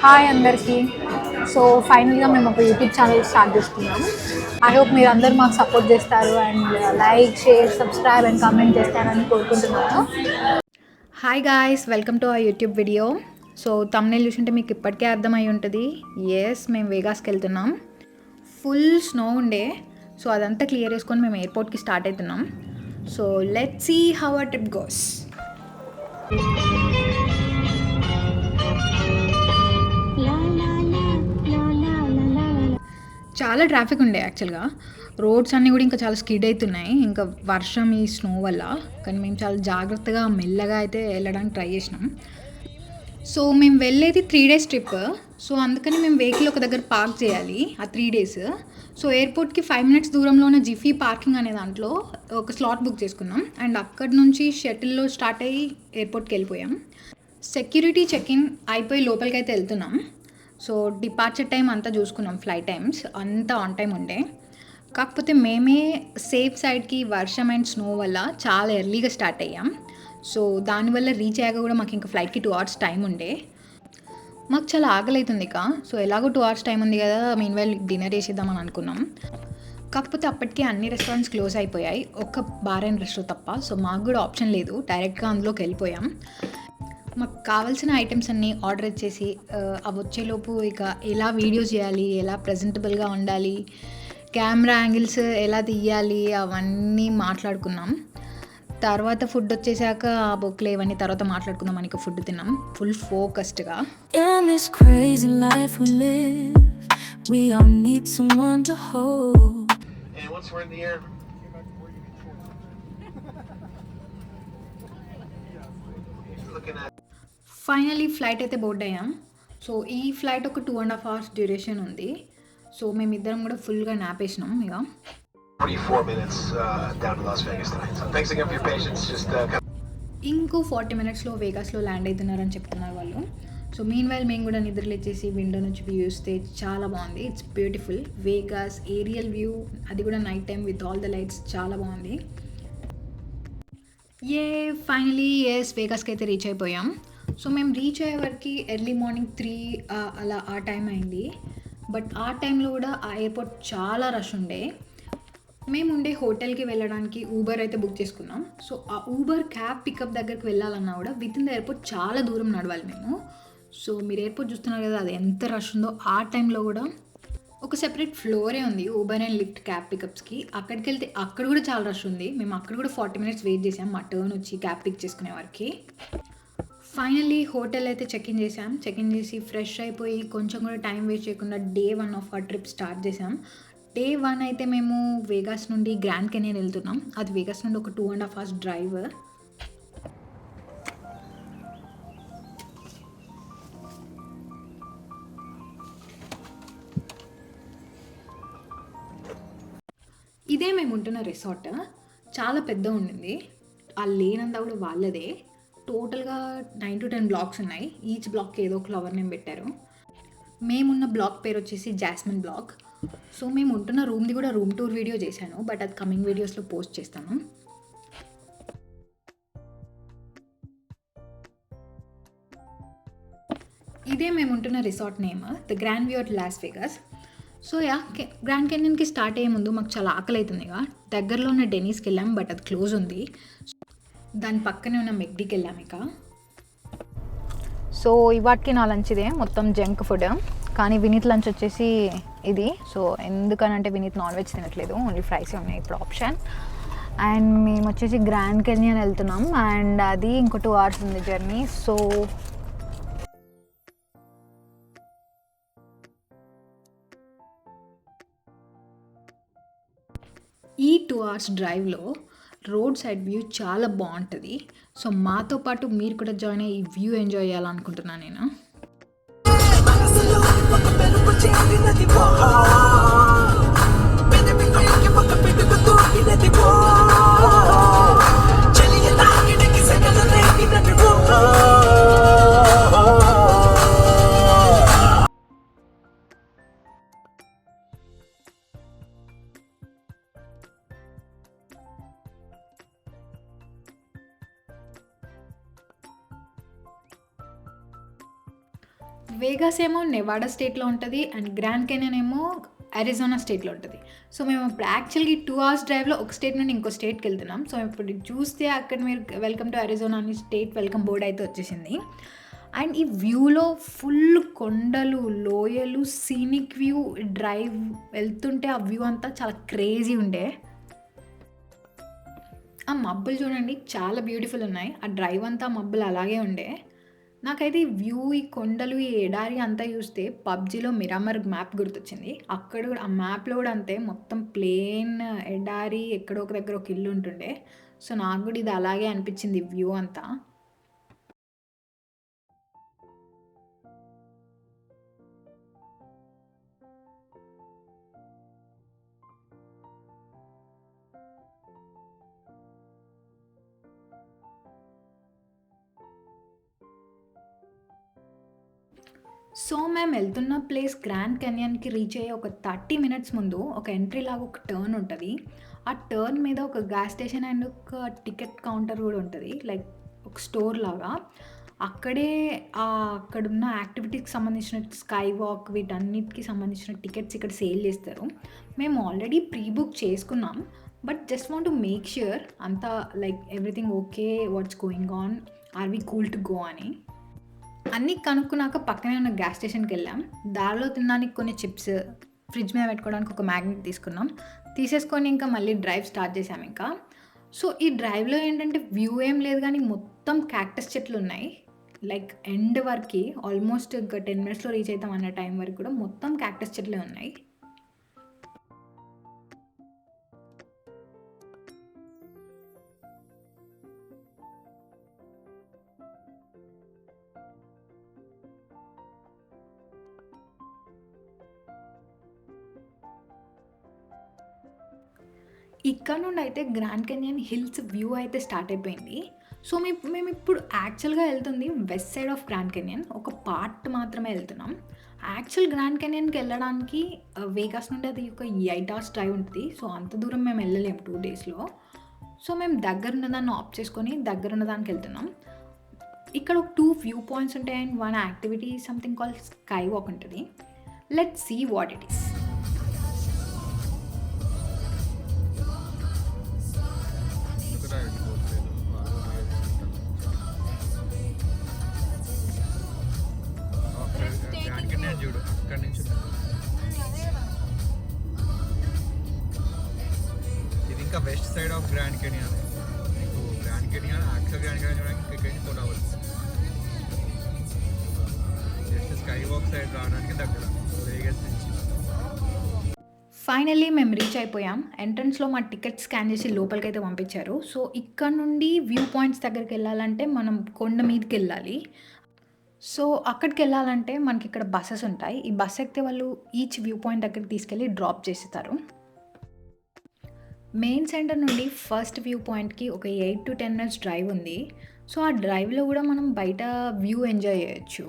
Hi అందరికీ. So ఫైనల్గా మేము ఒక యూట్యూబ్ ఛానల్ స్టార్ట్ చేస్తున్నాం. ఐ హోప్ మీరు అందరూ మాకు సపోర్ట్ చేస్తారు and like, share, subscribe and comment చేస్తారని కోరుకుంటున్నాను. Hi guys, welcome to our YouTube video. So thumbnail చూసింటే మీకు ఇప్పటికే అర్థమై ఉంటుంది. మేము వేగాస్కి వెళ్తున్నాం. ఫుల్ స్నో ఉండే, సో అదంతా క్లియర్ చేసుకొని మేము ఎయిర్పోర్ట్కి స్టార్ట్ అవుతున్నాం. So let's see how our trip goes. చాలా ట్రాఫిక్ ఉండే యాక్చువల్గా. రోడ్స్ అన్నీ కూడా ఇంకా చాలా స్కిడ్ అవుతున్నాయి, ఇంకా వర్షం ఈ స్నో వల్ల. కానీ మేము చాలా జాగ్రత్తగా మెల్లగా అయితే వెళ్ళడానికి ట్రై చేసినాం. సో మేము వెళ్ళేది 3 days ట్రిప్. సో అందుకని మేము వెహికల్ ఒక దగ్గర పార్క్ చేయాలి ఆ 3 days. సో ఎయిర్పోర్ట్కి 5 minutes దూరంలో ఉన్న జిఫీ పార్కింగ్ అనే దాంట్లో ఒక స్లాట్ బుక్ చేసుకున్నాం. అండ్ అక్కడి నుంచి షటిల్లో స్టార్ట్ అయ్యి ఎయిర్పోర్ట్కి వెళ్ళిపోయాం. సెక్యూరిటీ చెక్-ఇన్ అయిపోయి లోపలికి అయితే వెళ్తున్నాం. సో డిపార్చర్ టైం అంతా చూసుకున్నాం, ఫ్లైట్ టైమ్స్ అంతా ఆన్ టైం ఉండే. కాకపోతే మేమే సేఫ్ సైడ్కి వర్షం అండ్ స్నో వల్ల చాలా ఎర్లీగా స్టార్ట్ అయ్యాం. సో దానివల్ల రీచ్ అయ్యాక కూడా మాకు ఇంకా ఫ్లైట్కి 2 hours టైం ఉండే. మాకు చాలా ఆకలి అవుతుంది ఇక. సో ఎలాగో 2 hours టైం ఉంది కదా, మీన్వైల్ డిన్నర్ చేసేద్దామని అనుకున్నాం. కాకపోతే అప్పటికే అన్ని రెస్టారెంట్స్ క్లోజ్ అయిపోయాయి, ఒక్క బార్ అండ్ రెస్టో తప్ప. సో మాకు కూడా ఆప్షన్ లేదు, డైరెక్ట్గా అందులోకి వెళ్ళిపోయాం. మాకు కావాల్సిన ఐటమ్స్ అన్నీ ఆర్డర్ ఇచ్చేసి అవి వచ్చేలోపు ఇక ఎలా వీడియోస్ చేయాలి, ఎలా ప్రజెంటబుల్గా ఉండాలి, కెమెరా యాంగిల్స్ ఎలా తీయాలి అవన్నీ మాట్లాడుకున్నాం. తర్వాత ఫుడ్ వచ్చేసాక ఆ బొక్లు ఇవన్నీ తర్వాత మాట్లాడుకుందాం అని ఫుడ్ తిన్నాం ఫుల్ ఫోకస్డ్గా. ఫైనలీ ఫ్లైట్ అయితే బోర్డ్ అయ్యాం. సో ఈ ఫ్లైట్ ఒక 2.5 hours డ్యూరేషన్ ఉంది. సో మేమిద్దరం కూడా ఫుల్గా నాపేసినాం ఇక. 44 minutes down to Las Vegas tonight. So thanks again for your patience. ఇంకో 40 minutesలో వేగాస్లో ల్యాండ్ అవుతున్నారని చెప్తున్నారు వాళ్ళు. సో మీన్వైల్ మేము కూడా నిద్రలేచేసి విండో నుంచి వ్యూ చూస్తే చాలా బాగుంది. It's beautiful. Vegas aerial view, అది కూడా night time with all the lights, చాలా బాగుంది. ఫైనలీ వేగాస్కి అయితే రీచ్ అయిపోయాం. సో మేము రీచ్ అయ్యే వరకు ఎర్లీ మార్నింగ్ 3 అలా ఆ టైం అయింది. బట్ ఆ టైంలో కూడా ఆ ఎయిర్పోర్ట్ చాలా రష్ ఉండే. మేము ఉండే హోటల్కి వెళ్ళడానికి ఊబర్ అయితే బుక్ చేసుకున్నాం. సో ఆ ఊబర్ క్యాబ్ పికప్ దగ్గరికి వెళ్ళాలన్నా కూడా విత్ ఇన్ ద ఎయిర్పోర్ట్ చాలా దూరం నడవాలి మేము. సో మీరు ఎయిర్పోర్ట్ చూస్తున్నారు కదా, అది ఎంత రష్ ఉందో. ఆ టైంలో కూడా ఒక సెపరేట్ ఫ్లోరే ఉంది ఊబర్ అండ్ లిఫ్ట్ క్యాబ్ పికప్స్కి. అక్కడికి వెళ్తే అక్కడ కూడా చాలా రష్ ఉంది. మేము అక్కడ కూడా 40 minutes వెయిట్ చేసాం మా టర్న్ వచ్చి క్యాబ్ పిక్ చేసుకునే వరకు. ఫైనల్లీ హోటల్ అయితే చెక్ఇన్ చేసాం. చెక్ఇన్ చేసి ఫ్రెష్ అయిపోయి కొంచెం కూడా టైం వేస్ట్ చేయకుండా Day 1 ఆఫ్ ఆ ట్రిప్ స్టార్ట్ చేసాం. Day 1 అయితే మేము వేగాస్ నుండి గ్రాండ్ కెనియన్ వెళ్తున్నాం. అది వేగాస్ నుండి ఒక 2.5 hours డ్రైవ్. ఇదే మేము ఉంటున్న రిసార్ట్. చాలా పెద్ద ఉండింది. ఆ లేన్ అంతా కూడా వాళ్ళదే. టోటల్గా 9 to 10 బ్లాక్స్ ఉన్నాయి. ఈచ్ బ్లాక్కి ఏదో ఒక ఫ్లవర్ నేమ్ పెట్టారు. మేమున్న బ్లాక్ పేరు వచ్చేసి జాస్మిన్ బ్లాక్. సో మేము ఉంటున్న రూమ్ది కూడా రూమ్ టూర్ వీడియో చేశాను, బట్ అది కమింగ్ వీడియోస్లో పోస్ట్ చేస్తాను. ఇదే మేము ఉంటున్న resort name, the grand view at Las Vegas. So grand కెనియన్కి స్టార్ట్ అయ్యే ముందు మాకు చాలా ఆకలి అవుతుంది. దగ్గరలో ఉన్న డెనీస్కి వెళ్ళాం, బట్ అది క్లోజ్ ఉంది. దాని పక్కనే ఉన్న మెక్డీకి వెళ్ళాం ఇక. సో ఇవాటికి నా లంచ్ ఇదే, మొత్తం జంక్ ఫుడ్. కానీ వినీత్ లంచ్ వచ్చేసి ఇది. సో ఎందుకనంటే వినీత్ నాన్ వెజ్ తినట్లేదు, ఓన్లీ ఫ్రైసే ఉన్నాయి ఇప్పుడు ఆప్షన్. అండ్ మేము వచ్చేసి గ్రాండ్ కెనియన్ వెళ్తున్నాం, అండ్ అది ఇంకో 2 hours ఉంది జర్నీ. సో ఈ 2 hours డ్రైవ్లో రోడ్ సైడ్ వ్యూ చాలా బాగుంటుంది. సో మాతో పాటు మీరు కూడా జాయిన్ అయ్యి ఈ వ్యూ ఎంజాయ్ చేయాలనుకుంటున్నాను నేను. వేగాస్ ఏమో నెవాడా స్టేట్‌లో ఉంటది. అండ్ గ్రాండ్ కెనియన్ ఏమో అరిజోనా స్టేట్‌లో ఉంటది. సో, మేము ఇప్పుడు యాక్చువల్‌గా ఈ 2 అవర్స్ డ్రైవ్‌లో ఒక స్టేట్ నుండి ఇంకో స్టేట్‌కెళ్తున్నాం. సో, ఇప్పుడు చూస్తే అక్కడ మీరు వెల్కమ్ టు అరిజోనా అని స్టేట్ వెల్కమ్ బోర్డ్ అయితే వచ్చేసింది. అండ్ ఈ వ్యూలో ఫుల్ కొండలు, లోయలు, సీనిక్ వ్యూ డ్రైవ్ వెళ్తుంటే ఆ వ్యూ అంతా చాలా క్రేజీ ఉండే. ఆ మబ్బులు చూడండి చాలా బ్యూటిఫుల్ ఉన్నాయి. ఆ డ్రైవ్ అంతా మబ్బులు అలాగే ఉండే. నాకైతే ఈ వ్యూ, ఈ కొండలు, ఈ ఎడారి అంతా చూస్తే పబ్‌జీలో 'మిరామర్' మ్యాప్ గుర్తొచ్చింది. అక్కడ గూడా ఆ మ్యాప్‌లో గూడా అంతే మొత్తం ప్లెయిన్ ఎడారి ఎక్కడో ఒక దగ్గర ఒక ఇల్లు ఉంటుండే. సో, నాకు గూడా ఇది అలాగే అనిపించింది వ్యూ అంతా. సో, మేమెళ్తున్న ప్లేస్ గ్రాండ్ కెనియన్‌కి రీచ్ అయ్యే ఒక 30 మినిట్స్ ముందు ఒక ఎంట్రీ లాగా ఒక టర్న్ ఉంటది. ఆ టర్న్ మీద ఒక గ్యాస్ స్టేషన్ అండ్ ఒక టికెట్ కౌంటర్ గూడా ఉంటది. లైక్ ఒక స్టోర్ లాగా. అక్కడే అక్కడున్న యాక్టివిటీస్‌కి సంబంధించిన స్కై వాక్ వీటన్నిటికి సంబంధించిన టికెట్స్ ఇక్కడ సేల్ చేస్తారు. మేము ఆల్రెడీ ప్రీ బుక్ చేసుకున్నాం. But just want to make sure అంతా like everything okay. What's going on? Are we cool to go అని. అన్నీ కనుక్కున్నాక పక్కనే ఉన్న గ్యాస్ స్టేషన్‌కెళ్ళాం. దారిలో తినడానికి కొన్ని చిప్స్, ఫ్రిడ్జ్ మీద పెట్టుకోవడానికి ఒక మ్యాగ్నెట్ తీసుకున్నాం. తీసేసుకొని ఇంకా మళ్ళీ డ్రైవ్ స్టార్ట్ చేశామింకా. సో, ఈ డ్రైవ్‌లో ఏంటంటే వ్యూ ఏం లేదు గానీ మొత్తం క్యాక్టస్ చెట్లున్నాయి. లైక్ ఎండ్ వరకి ఆల్మోస్ట్ ఒక 10 మినిట్స్‌లో రీచ్ అయితాం అన్న టైం వరకు కూడా మొత్తం క్యాక్టస్ చెట్లే ఉన్నాయి. ఇక్కడ నుండయితే గ్రాండ్ కెనియన్ హిల్స్ వ్యూ అయితే స్టార్ట్ అయిపోయింది. సో, మేమిప్పుడు యాక్చువల్‌గా ఎళ్తుంది west side of Grand Canyon. ఒక పార్ట్ మాత్రమే ఎళ్తున్నాం. యాక్చువల్ గ్రాండ్ కెనియన్‌కెళ్ళడానికి వేగాస్ నుండి అది ఒక 8 అవర్స్ డ్రైవ్ ఉంటది. సో, అంత దూరం మేము ఎళ్ళలేము 2 డేస్‌లో. సో, మేము దగ్గరున్న దాన్ని ఆప్ట్ చేసుకొని దగ్గరున్న దానికెళ్తున్నాం. ఇక్కడ ఒక 2 వ్యూ పాయింట్స్ ఉంటాయి and 1 activity something called sky walk ఉంటది. Let's see what it is. ఎందుకురా వెళ్ళిపోవట్లేదు గ్రాండ్ కెనియన్ చూడు అక్కడి నుంచి ఇది ఇంకా west side of Grand Canyon. నీకు Grand Canyon actual Grand Canyon చూడడానికి ఇక్కడి నుంచి 4 hours. Just sky walk side రావడానికి దగ్గర వేగస్ నుంచి. ఫైనల్లీ మేము రీచ్ అయిపోయాం. ఎంట్రన్స్‌లో మా టికెట్ స్కాన్ చేసి లోపలికైతే పంపించారు. సో, ఇక్కడ నుండి వ్యూ పాయింట్స్ దగ్గరికెళ్ళాలంటే మనం కొండ మీదకెళ్ళాలి. సో, అక్కడికెళ్ళాలంటే మనకిక్కడ బసెస్ ఉంటాయి. ఈ బస్ ఎక్కితే వాళ్ళు ఈచ్ వ్యూ పాయింట్ దగ్గరికి తీసుకెళ్ళి డ్రాప్ చేసేస్తారు. మెయిన్ సెంటర్ నుండి ఫస్ట్ వ్యూ పాయింట్‌కి ఒక 8-10 మినిట్స్ డ్రైవ్ ఉంది. సో, ఆ డ్రైవ్‌లో కూడా మనం బయట వ్యూ ఎంజాయ్ చేయొచ్చు.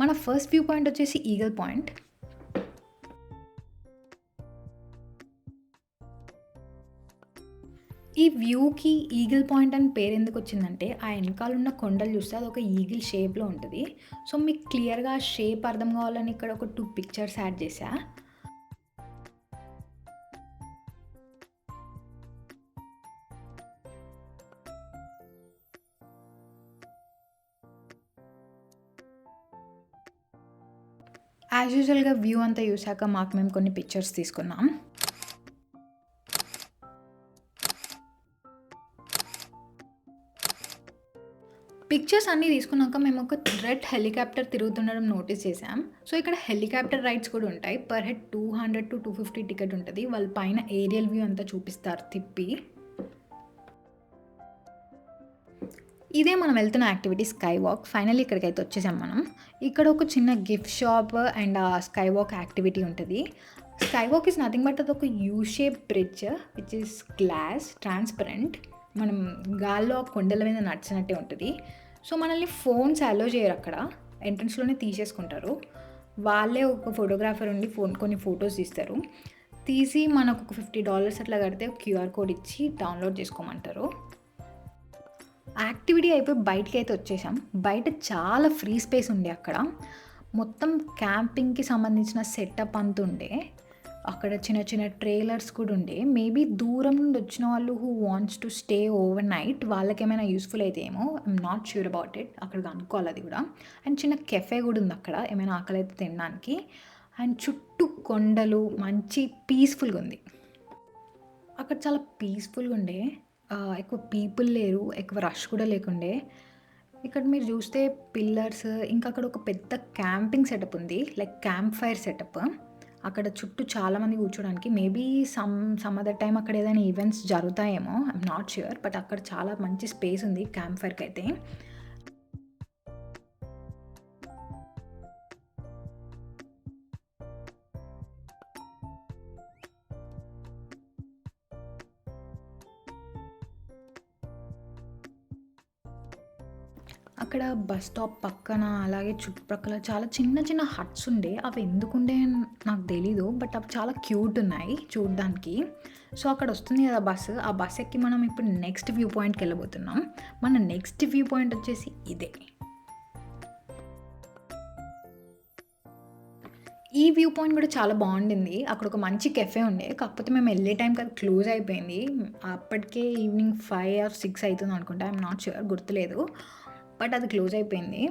మన ఫస్ట్ వ్యూ పాయింట్ వచ్చేసి ఈగల్ పాయింట్. ఈ వ్యూకి ఈగిల్ పాయింట్ అని పేరెందుకొచ్చిందంటే, ఆ ఎనకాలున్న కొండలు చూస్తే అదొక ఈగిల్ షేప్‌లో ఉంటది. సో, మీకు క్లియర్‌గా ఆ షేప్ అర్థం కావాలని ఇక్కడ ఒక 2 పిక్చర్స్ యాడ్ చేశా. యాజ్ యూజువల్‌గా వ్యూ అంతా చూసాక మాకు మేము కొన్ని పిక్చర్స్ తీసుకున్నాం. పిక్చర్స్ అన్నీ తీసుకున్నాక మేము ఒక రెడ్ హెలికాప్టర్ తిరుగుతుండడం నోటీస్ చేసాం. సో, ఇక్కడ హెలికాప్టర్ రైడ్స్ కూడా ఉంటాయి. పర్ హెడ్ 200-250 టికెట్ ఉంటది. వాళ్ళు పైన ఏరియల్ వ్యూ అంతా చూపిస్తారు తిప్పి. ఇదే మనం వెళ్తున్న యాక్టివిటీ స్కై వాక్. ఫైనల్లీ ఇక్కడికైతే వచ్చేసాం మనం. ఇక్కడ ఒక చిన్న గిఫ్ట్ షాప్ అండ్ ఆ స్కై వాక్ యాక్టివిటీ ఉంటది. Sky walk is nothing but అదొక U shape bridge which is glass transparent. మనం గాల్లో కొండల మీద నడిచినట్టే ఉంటది. సో, మనల్ని ఫోన్స్ అలో చేయరు అక్కడ. ఎంట్రన్స్‌లోనే తీసేసుకుంటారు. వాళ్ళే ఒక ఫోటోగ్రాఫర్ ఉండి కొన్ని ఫోటోస్ తీస్తారు. తీసి మనకు ఒక $50 అట్లా కడితే క్యూఆర్ కోడ్ ఇచ్చి డౌన్లోడ్ చేసుకోమంటారు. యాక్టివిటీ అయిపోయి బయటికైతే వచ్చేసాం. బయట చాలా ఫ్రీ స్పేస్ ఉండే అక్కడ. మొత్తం క్యాంపింగ్కి సంబంధించిన సెటప్ అంత ఉండే. అక్కడ చిన్న చిన్న ట్రైలర్స్ కూడా ఉండే. మేబీ దూరం నుండి వచ్చిన వాళ్ళు who wants to stay over night వాళ్ళకి ఏమైనా యూస్ఫుల్ అయితే ఏమో, I'm not sure about it. అక్కడ కనుక్కోవాలి అది కూడా. అండ్ చిన్న కెఫే కూడా ఉంది అక్కడ, ఏమైనా ఆకలి అయితే తినడానికి. అండ్ చుట్టూ కొండలు, మంచి పీస్ఫుల్గా ఉంది అక్కడ, చాలా పీస్ఫుల్గా ఉండే. ఎక్కువ పీపుల్ లేరు, ఎక్కువ రష్ కూడా లేకుండే. ఇక్కడ మీరు చూస్తే పిల్లర్స్, ఇంకా అక్కడ ఒక పెద్ద క్యాంపింగ్ సెటప్ ఉంది, లైక్ క్యాంప్ ఫైర్ సెటప్. అక్కడ చుట్టూ చాలామంది కూర్చోడానికి. మేబీ సమ్ అదర్ టైం అక్కడ ఏదైనా ఈవెంట్స్ జరుగుతాయేమో, ఐఎమ్ నాట్ ష్యూర్. బట్ అక్కడ చాలా మంచి స్పేస్ ఉంది క్యాంప్ ఫైర్కి అయితే. అక్కడ బస్ స్టాప్ పక్కన అలాగే చుట్టుపక్కల చాలా చిన్న చిన్న హట్స్ ఉండే. అవి ఎందుకుండే నాకు తెలీదు, బట్ అవి చాలా క్యూట్ ఉన్నాయి చూడడానికి. సో అక్కడ వస్తుంది కదా బస్సు, ఆ బస్ ఎక్కి మనం ఇప్పుడు నెక్స్ట్ వ్యూ పాయింట్కి వెళ్ళబోతున్నాం. మన నెక్స్ట్ వ్యూ పాయింట్ వచ్చేసి ఇదే. ఈ వ్యూ పాయింట్ కూడా చాలా బాగుండింది. అక్కడ ఒక మంచి కెఫే ఉండే, కాకపోతే మేము వెళ్ళే టైంకి అది క్లోజ్ అయిపోయింది. అప్పటికే ఈవినింగ్ 5 or 6 అవుతుంది అనుకుంటా, ఐఎమ్ నాట్ ష్యూర్, గుర్తులేదు. బట్ అది క్లోజ్ అయిపోయింది.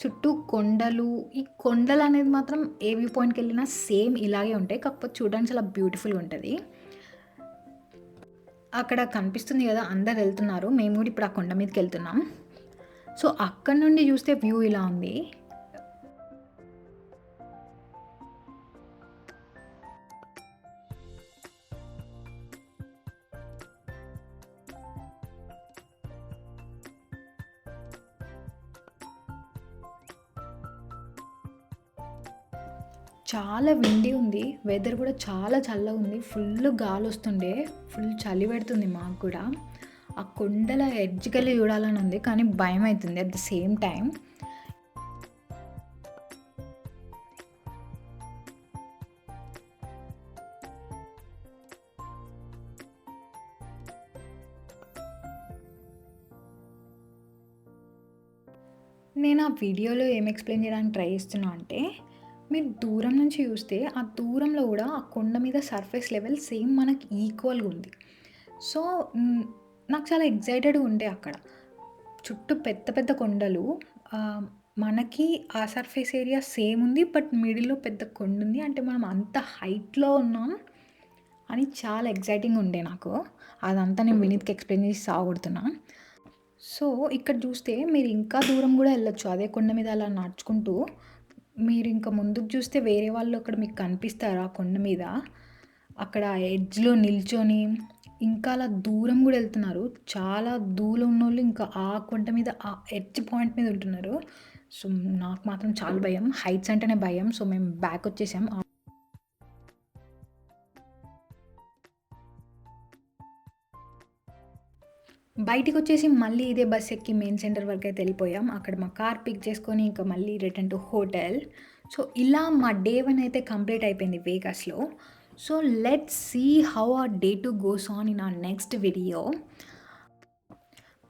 చుట్టూ కొండలు, ఈ కొండలు అనేది మాత్రం ఏ వ్యూ పాయింట్కి వెళ్ళినా సేమ్ ఇలాగే ఉంటాయి, కాకపోతే చూడడానికి చాలా బ్యూటిఫుల్గా ఉంటుంది. అక్కడ కనిపిస్తుంది కదా, అందరు వెళ్తున్నారు, మేము కూడా ఇప్పుడు ఆ కొండ మీదకి వెళ్తున్నాం. సో అక్కడ నుండి చూస్తే వ్యూ ఇలా ఉంది. చాలా విండి ఉంది, వెదర్ కూడా చాలా చల్లగా ఉంది, ఫుల్ గాలి వస్తుండే, ఫుల్ చలి పెడుతుంది మాకు కూడా. ఆ కొండల ఎడ్జ్కెళ్ళి చూడాలని ఉంది, కానీ భయం అవుతుంది అట్ ద సేమ్ టైం. నేను ఆ వీడియోలో ఏం ఎక్స్ప్లెయిన్ చేయడానికి ట్రై చేస్తున్నా అంటే, మీరు దూరం నుంచి చూస్తే ఆ దూరంలో కూడా ఆ కొండ మీద సర్ఫేస్ లెవెల్ సేమ్ మనకి ఈక్వల్గా ఉంది. సో నాకు చాలా ఎగ్జైటెడ్గా ఉండే. అక్కడ చుట్టూ పెద్ద పెద్ద కొండలు, మనకి ఆ సర్ఫేస్ ఏరియా సేమ్ ఉంది, బట్ మిడిల్లో పెద్ద కొండ ఉంది. అంటే మనం అంత హైట్లో ఉన్నాం అని చాలా ఎగ్జైటింగ్ ఉండే నాకు. అదంతా నేను వినీత్కి ఎక్స్ప్లెయిన్ చేసి సాగొడుతున్నా. సో ఇక్కడ చూస్తే మీరు ఇంకా దూరం కూడా వెళ్ళొచ్చు అదే కొండ మీద అలా నడుచుకుంటూ. మీరు ఇంకా ముందుకు చూస్తే వేరే వాళ్ళు అక్కడ మీకు కనిపిస్తారు ఆ కొండ మీద, అక్కడ ఎడ్జ్లో నిల్చొని ఇంకా అలా దూరం కూడా వెళ్తున్నారు. చాలా దూరం ఉన్న వాళ్ళు ఇంకా ఆ కొండ మీద ఆ ఎడ్జ్ పాయింట్ మీద ఉంటున్నారు. సో నాకు మాత్రం చాలా భయం, హైట్స్ అంటేనే భయం. సో మేము బ్యాక్ వచ్చేసాం. బయటికి వచ్చేసి మళ్ళీ ఇదే బస్ ఎక్కి మెయిన్ సెంటర్ వరకు అయితే వెళ్ళిపోయాం. అక్కడ మా కార్ పిక్ చేసుకొని ఇంకా మళ్ళీ రిటర్న్ టు హోటల్. సో ఇలా మా డే 1 అయితే కంప్లీట్ అయిపోయింది వేగాస్లో. So let's see how our day 2 goes on in our next video.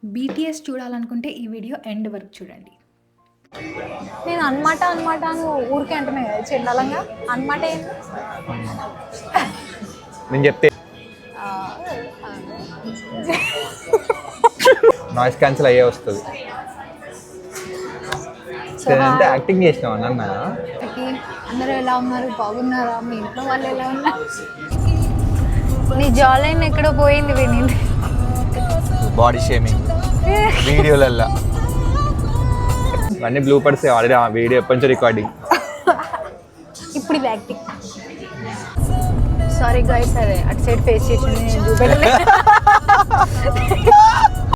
BTS చూడాలనుకుంటే ఈ వీడియో ఎండ్ వరకు చూడండి. నేను అనమాట అని ఊరికే అంటున్నాయి కదా చెండాలంగా. అనమాట ఏంటి నేను చెప్తే నాయిస్ క్యాన్సిల్ అయ్యే వస్తుంది. అంటే యాక్టింగ్ చేసినావు నాన్న. అందరూ ఎలా ఉన్నారు, బాగున్నారా, మీ ఇంట్లో వాళ్ళు ఎలా ఉన్నారు? నీ జాలైన్ ఎక్కడో పోయింది విని. బాడీ షేమింగ్ వీడియోలల్లా అన్నీ బ్లూపర్స్. ఆల్రెడీ ఆ వీడియో ఎప్పటి నుంచి రికార్డింగ్, ఇప్పుడు ఇది యాక్టింగ్. సారీ గైస్, అదే అటు సైడ్ ఫేస్ చేసి నేను చూపెట్టలేదు.